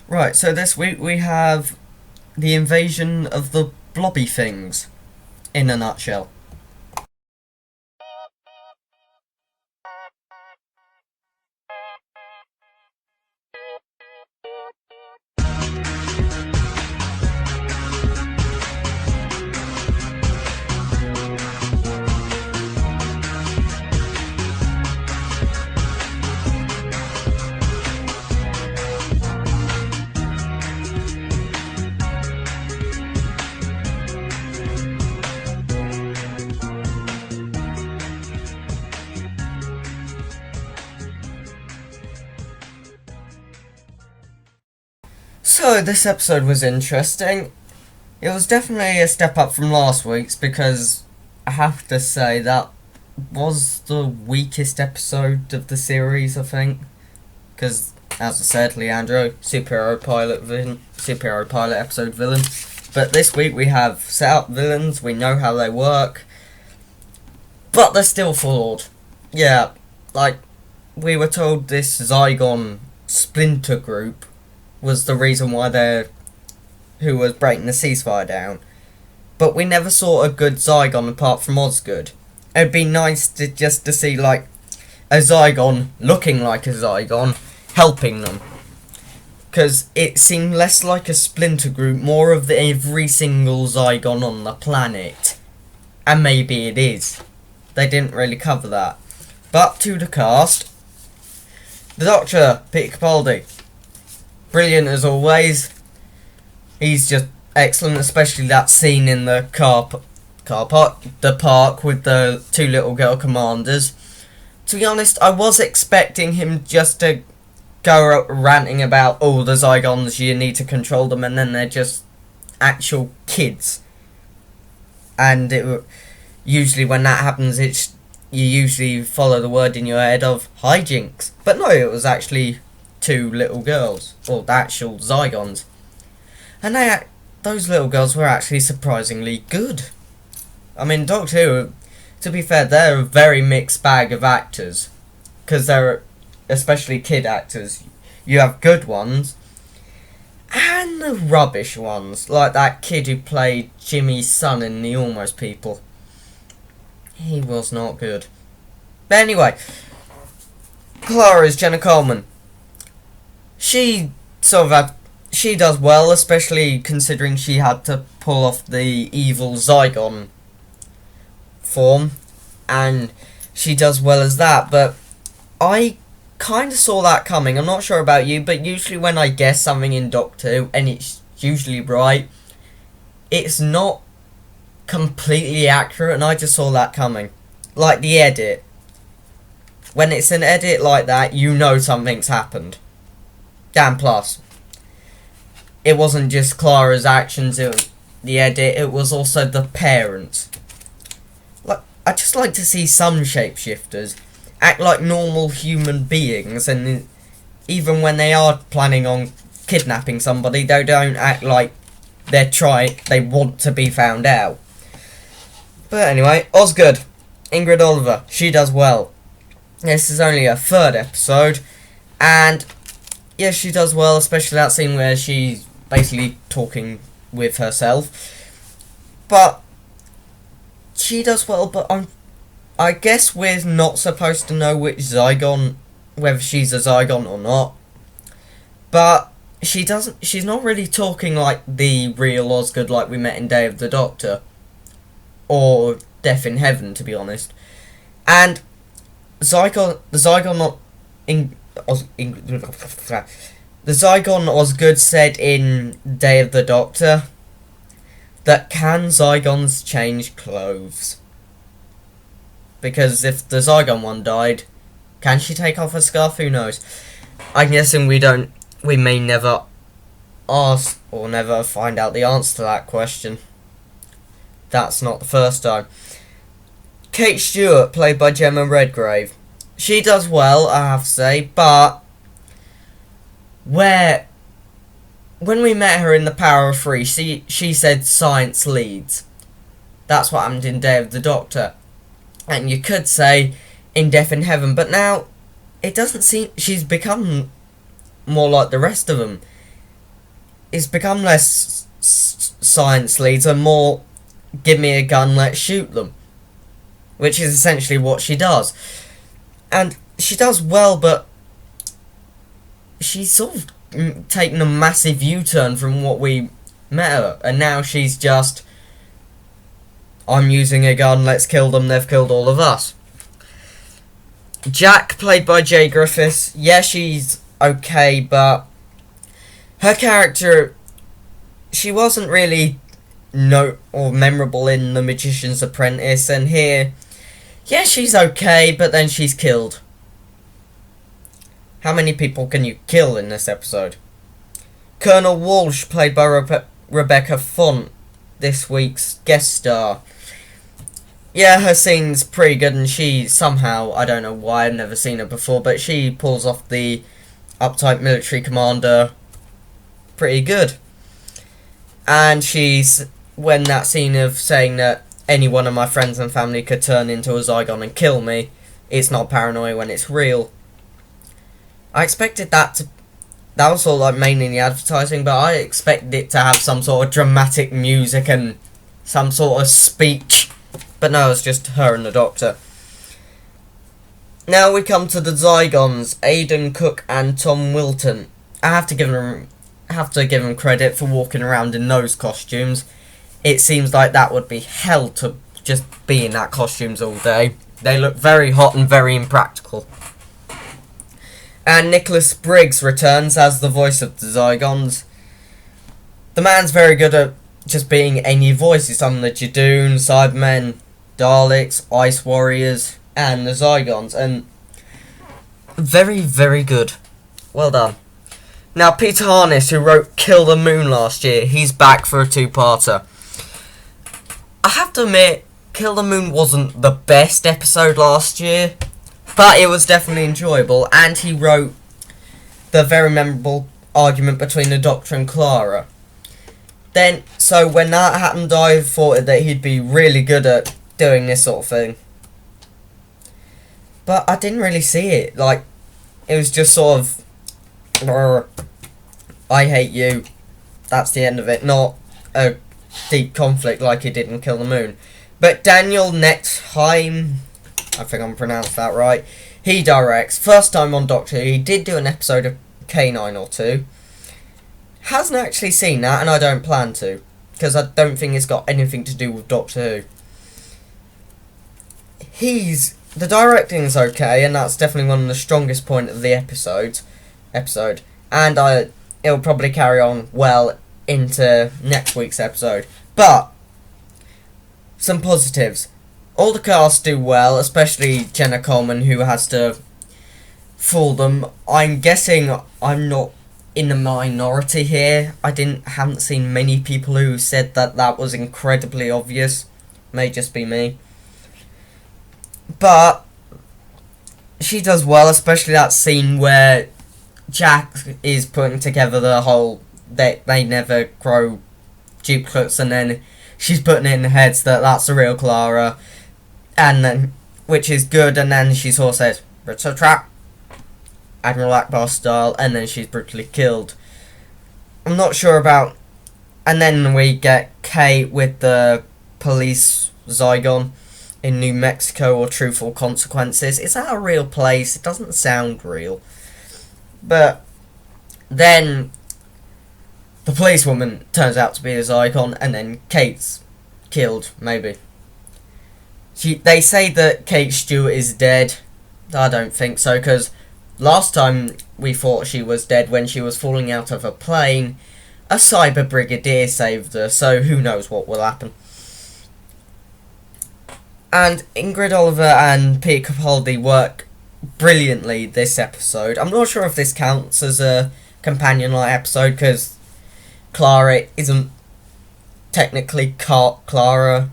Right, so this week we have the invasion of the blobby things, in a nutshell. So, this episode was interesting. It was definitely a step up from last week's because I have to say that was the weakest episode of the series, I think. Because, as I said, Leandro, superhero pilot episode villain. But this week we have set up villains, we know how they work, but they're still flawed. Yeah, like, we were told this Zygon splinter group was the reason why who was breaking the ceasefire down. But we never saw a good Zygon apart from Osgood. It'd be nice to see like a Zygon looking like a Zygon helping them. Because it seemed less like a splinter group, more of every single Zygon on the planet. And maybe it is. They didn't really cover that. But to the cast. The Doctor, Peter Capaldi. Brilliant as always. He's just excellent, especially that scene in the the park with the two little girl commanders. To be honest, I was expecting him just to go ranting about all the Zygons, you need to control them, and then they're just actual kids. And usually when that happens, you usually follow the word in your head of hijinks. But no, it was actually two little girls, or the actual Zygons, and those little girls were actually surprisingly good. I mean, Doctor Who, to be fair, they're a very mixed bag of actors, because they're especially kid actors. You have good ones and the rubbish ones, like that kid who played Jimmy's son in The Almost People. He was not good. But anyway, Clara's Jenna Coleman. She does well, especially considering she had to pull off the evil Zygon form, and she does well as that, but I kind of saw that coming. I'm not sure about you, but usually when I guess something in Doctor Who, and it's usually right, it's not completely accurate, and I just saw that coming. Like the edit. When it's an edit like that, you know something's happened. And plus, it wasn't just Clara's actions, the edit, it was also the parents. Like, I just like to see some shapeshifters act like normal human beings, and even when they are planning on kidnapping somebody, they don't act like they want to be found out. But anyway, Osgood, Ingrid Oliver, she does well. This is only her third episode, and yeah, she does well, especially that scene where she's basically talking with herself. But she does well, but I guess we're not supposed to know which Zygon, whether she's a Zygon or not. But she's not really talking like the real Osgood like we met in Day of the Doctor. Or Death in Heaven, to be honest. And the Zygon Osgood said in Day of the Doctor that can Zygons change clothes? Because if the Zygon one died, can she take off her scarf? Who knows? I'm guessing we may never ask or never find out the answer to that question. That's not the first time. Kate Stewart, played by Gemma Redgrave. She does well, I have to say, but when we met her in The Power of Three, she said science leads. That's what happened in Day of the Doctor. And you could say in Death in Heaven, but now it doesn't seem... She's become more like the rest of them. it's become less science leads and more give me a gun, let's shoot them, which is essentially what she does. And she does well, but she's sort of taken a massive U-turn from what we met her, and now she's just, I'm using a gun, let's kill them, they've killed all of us. Jack, played by Jay Griffiths, yeah, she's okay, but her character, she wasn't really or memorable in The Magician's Apprentice, and here, yeah, she's okay, but then she's killed. How many people can you kill in this episode? Colonel Walsh, played by Rebecca Font, this week's guest star. Yeah, her scene's pretty good, and she somehow, I don't know why, I've never seen her before, but she pulls off the uptight military commander pretty good. And she's, when that scene of saying that any one of my friends and family could turn into a zygon and kill me, it's not paranoia when it's real. I expected that was all like mainly in the advertising, but I expected it to have some sort of dramatic music and some sort of speech. But no, it's just her and the Doctor. Now we come to the Zygons, Aidan Cook and Tom Wilton. I have to give them credit for walking around in those costumes. It seems like that would be hell to just be in that costumes all day. They look very hot and very impractical. And Nicholas Briggs returns as the voice of the Zygons. The man's very good at just being any voice. He's done the Jadoon, Cybermen, Daleks, Ice Warriors, and the Zygons. And very, very good. Well done. Now, Peter Harness, who wrote Kill the Moon last year, he's back for a two-parter. I have to admit, Kill the Moon wasn't the best episode last year, but it was definitely enjoyable, and he wrote the very memorable argument between the Doctor and Clara. Then, so when that happened, I thought that he'd be really good at doing this sort of thing. But I didn't really see it. Like, it was just sort of, I hate you. That's the end of it. Not a deep conflict like he did in Kill the Moon. But Daniel Netheim, I think I'm pronounced that right, he directs. First time on Doctor Who. He did do an episode of K9 or two. Hasn't actually seen that, and I don't plan to, because I don't think it's got anything to do with Doctor Who. The directing's okay, and that's definitely one of the strongest points of the episode, and it'll probably carry on well into next week's episode. But some positives. All the cast do well, especially Jenna Coleman, who has to fool them. I'm guessing I'm not in the minority here. Haven't seen many people who said that was incredibly obvious. May just be me. But she does well, especially that scene where Jack is putting together the whole they never grow duplicates, and then she's putting it in the heads that that's the real Clara, and then, which is good, and then she sort of says, "It's a trap," Admiral Akbar style, and then she's brutally killed. I'm not sure about, and then we get Kate with the police Zygon in New Mexico, or Truthful Consequences. Is that a real place? It doesn't sound real. But then the policewoman turns out to be a Zygon, and then Kate's killed, maybe. They say that Kate Stewart is dead. I don't think so, because last time we thought she was dead when she was falling out of a plane, a cyber brigadier saved her, so who knows what will happen. And Ingrid Oliver and Peter Capaldi work brilliantly this episode. I'm not sure if this counts as a companion-like episode, because Clara isn't technically Clara.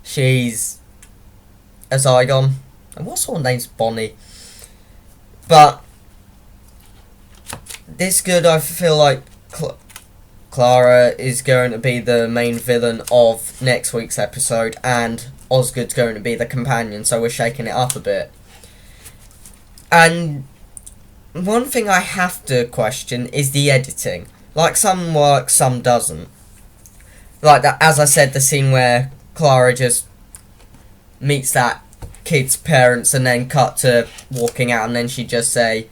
She's a Zygon. And what's her name's Bonnie. But this good, I feel like Clara is going to be the main villain of next week's episode, and Osgood's going to be the companion, so we're shaking it up a bit. And one thing I have to question is the editing. Like, some works, some doesn't. Like, that, as I said, the scene where Clara just meets that kid's parents and then cut to walking out, and then she just say,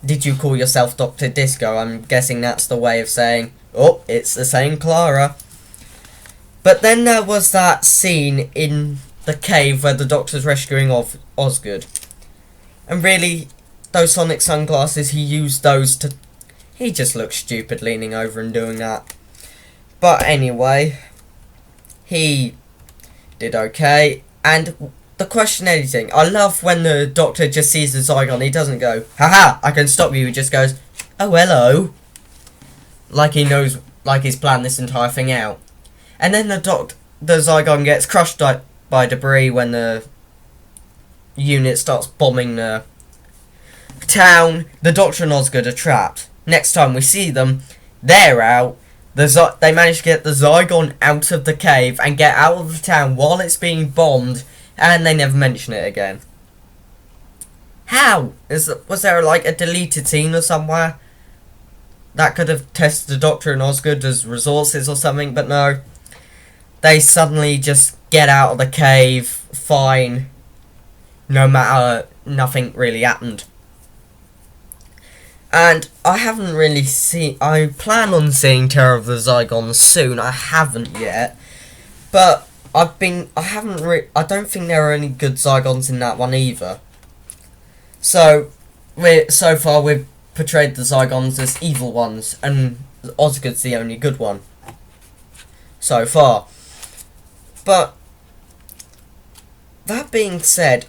"Did you call yourself Dr. Disco?" I'm guessing that's the way of saying, "Oh, it's the same Clara." But then there was that scene in the cave where the Doctor's rescuing of Osgood. And really, those sonic sunglasses, he used those to... He just looked stupid leaning over and doing that. But anyway, he did okay. And the question editing, I love when the Doctor just sees the zygon. He doesn't go, "Haha, I can stop you." He just goes, "Oh, hello." Like he knows, like he's planned this entire thing out. And then the zygon gets crushed by debris when the unit starts bombing the town. The Doctor and Osgood are trapped. Next time we see them, they're out. They manage to get the zygon out of the cave and get out of the town while it's being bombed, and they never mention it again. How? Was there like a deleted scene or somewhere that could have tested the Doctor and Osgood as resources or something? But no. They suddenly just get out of the cave fine, no matter, nothing really happened. And I haven't really seen... I plan on seeing Terror of the Zygons soon. I haven't yet. But I don't think there are any good Zygons in that one either. So far we've portrayed the Zygons as evil ones, and Osgood's the only good one. So far. But that being said,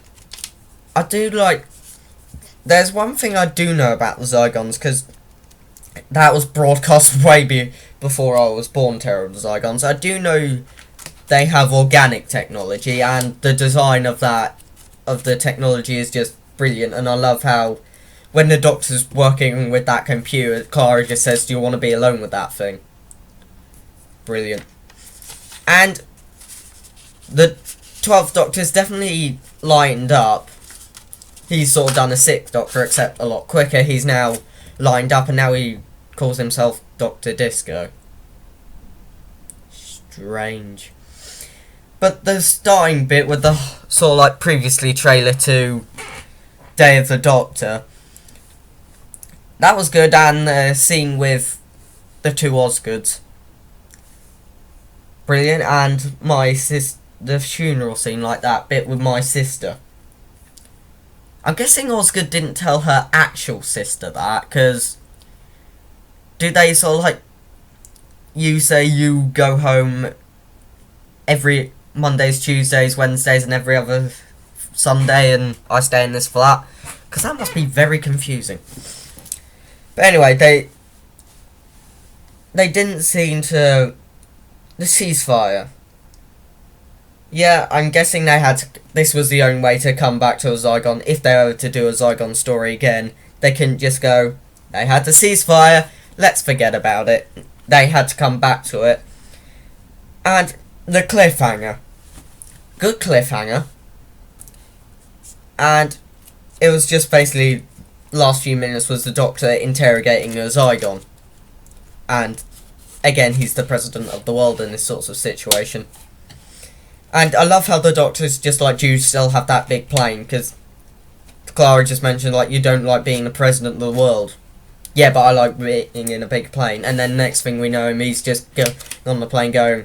I do like... There's one thing I do know about the Zygons, because that was broadcast way before I was born, Terror of the Zygons. I do know they have organic technology, and the design of the technology is just brilliant. And I love how when the Doctor's working with that computer, Clara just says, "Do you want to be alone with that thing?" Brilliant. And the 12th Doctor's definitely lined up. He's sort of done a 6th Doctor, except a lot quicker. He's now lined up, and now he calls himself Dr. Disco. Strange. But the starting bit with the sort of like previously trailer to Day of the Doctor, that was good, and the scene with the two Osgoods, brilliant. And the funeral scene, like that bit with my sister. I'm guessing Osgood didn't tell her actual sister that, because do they sort of like, you say you go home every Mondays, Tuesdays, Wednesdays and every other Sunday, and I stay in this flat? Because that must be very confusing. But anyway, they didn't seem to... The ceasefire. Yeah, I'm guessing they had to, this was the only way to come back to a Zygon. If they were to do a Zygon story again, they couldn't just go, "They had to ceasefire, let's forget about it." They had to come back to it. And the cliffhanger. Good cliffhanger. And it was just basically, last few minutes was the Doctor interrogating a Zygon. And again, he's the president of the world in this sort of situation. And I love how the Doctor's just like, "Do you still have that big plane?" Because Clara just mentioned, like, "You don't like being the president of the world." "Yeah, but I like being in a big plane." And then next thing we know him, he's just on the plane going,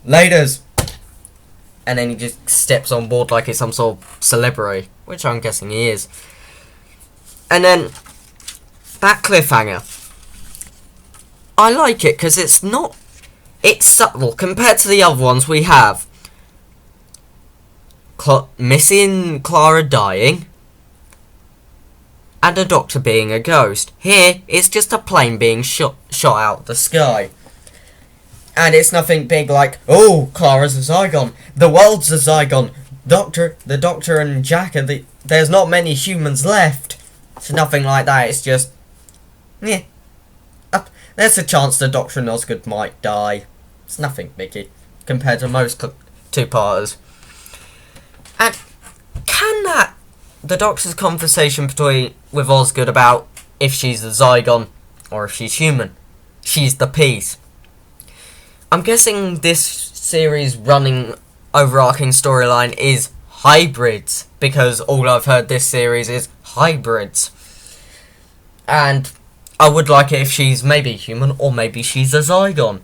"Laters!" And then he just steps on board like it's some sort of celebrity, which I'm guessing he is. And then that cliffhanger, I like it because it's subtle compared to the other ones we have. Missing Clara dying, and a Doctor being a ghost. Here, it's just a plane being shot out of the sky. And it's nothing big like, "Oh, Clara's a Zygon, the world's a Zygon, the Doctor and Jack there's not many humans left." It's nothing like that. It's just, yeah, there's a chance the Doctor and Osgood might die. It's nothing biggie compared to most two-parters. And the Doctor's conversation with Osgood about if she's a Zygon or if she's human, she's the piece. I'm guessing this series running overarching storyline is hybrids, because all I've heard this series is hybrids. And I would like it if she's maybe human or maybe she's a zygon.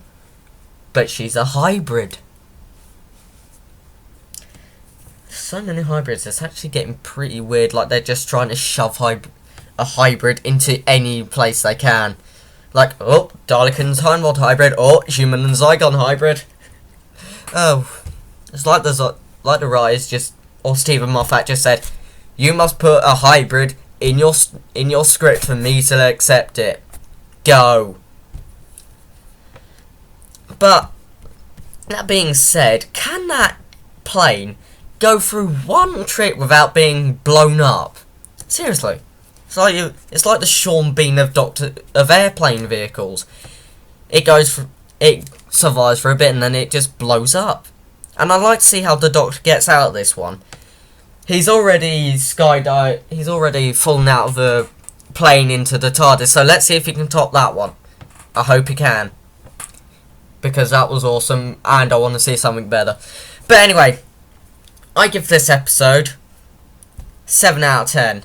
But she's a hybrid. So many hybrids, it's actually getting pretty weird. Like, they're just trying to shove a hybrid into any place they can. Like, oh, Dalek and Heimwald hybrid, or human and zygon hybrid. Oh, it's like the writers just, or Stephen Moffat just said, you must put a hybrid in your script for me to accept it. Go. But that being said, can that plane go through one trip without being blown up? Seriously, it's like the Sean Bean of airplane vehicles. It survives for a bit and then it just blows up. And I'd like to see how the Doctor gets out of this one. He's already skydived. He's already fallen out of the plane into the TARDIS. So let's see if he can top that one. I hope he can, because that was awesome, and I want to see something better. But anyway, I give this episode 7 out of 10.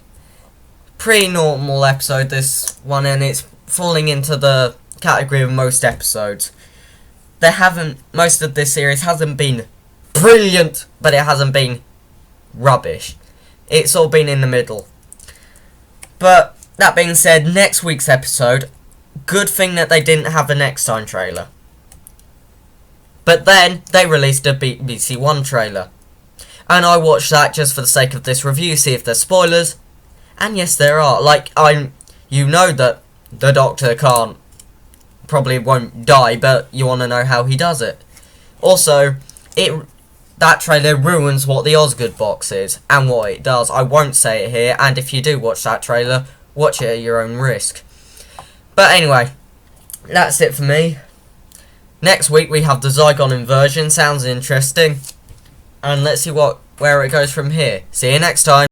Pretty normal episode, this one, and it's falling into the category of most episodes. Most of this series hasn't been brilliant, but it hasn't been rubbish. It's all been in the middle. But that being said, next week's episode, good thing that they didn't have a next time trailer. But then they released a BBC One trailer, and I watched that just for the sake of this review, see if there's spoilers. And yes, there are. Like, you know that the Doctor probably won't die, but you want to know how he does it. Also, that trailer ruins what the Osgood box is and what it does. I won't say it here, and if you do watch that trailer, watch it at your own risk. But anyway, that's it for me. Next week we have the Zygon inversion. Sounds interesting. And let's see where it goes from here. See you next time.